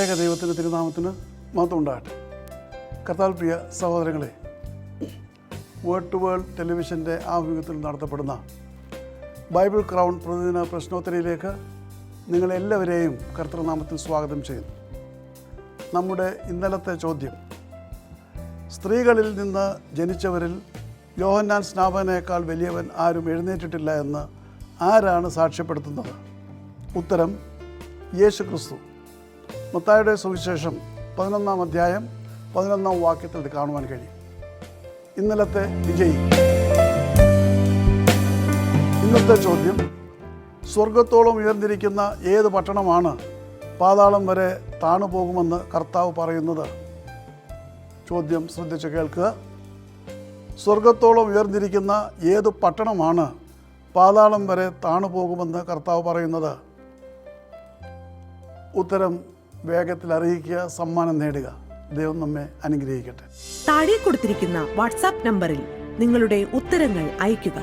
ത്രിയേക ദൈവത്തിൻ്റെ തിരുനാമത്തിന് മഹത്വം ഉണ്ടാകട്ടെ. കർത്താവിൽ പ്രിയ സഹോദരങ്ങളെ, വേർഡ് ടു വേൾഡ് ടെലിവിഷൻ്റെ ആഭിമുഖ്യത്തിൽ നടത്തപ്പെടുന്ന ബൈബിൾ ക്രൗൺ പ്രതിദിന പ്രശ്നോത്തരിയിലേക്ക് നിങ്ങളെല്ലാവരെയും കർത്തൃനാമത്തിൽ സ്വാഗതം ചെയ്യുന്നു. നമ്മുടെ ഇന്നലത്തെ ചോദ്യം, സ്ത്രീകളിൽ നിന്ന് ജനിച്ചവരിൽ യോഹന്നാൻ സ്നാപകനേക്കാൾ വലിയവൻ ആരും എഴുന്നേറ്റിട്ടില്ല എന്ന് ആരാണ് സാക്ഷ്യപ്പെടുത്തുന്നത്? ഉത്തരം, യേശു ക്രിസ്തു. മത്തായിയുടെ സുവിശേഷം 11-ാം അധ്യായം 11-ാം വാക്യത്തിൽ ഇത് കാണുവാൻ കഴിയും. ഇന്നലത്തെ വിജയി. ഇന്നത്തെ ചോദ്യം, സ്വർഗത്തോളം ഉയർന്നിരിക്കുന്ന ഏത് പട്ടണമാണ് പാതാളം വരെ താണു പോകുമെന്ന് കർത്താവ് പറയുന്നത്? ചോദ്യം ശ്രദ്ധിച്ച് കേൾക്കുക. സ്വർഗത്തോളം ഉയർന്നിരിക്കുന്ന ഏത് പട്ടണമാണ് പാതാളം വരെ താണു പോകുമെന്ന് കർത്താവ് പറയുന്നത്? ഉത്തരം വേഗത്തിൽ അറിയിക്കുക, സമ്മാനം നേടുക. ദൈവം നമ്മെ അനുഗ്രഹിക്കട്ടെ. താഴെ കൊടുത്തിരിക്കുന്ന വാട്സാപ്പ് നമ്പറിൽ നിങ്ങളുടെ ഉത്തരങ്ങൾ അയയ്ക്കുക.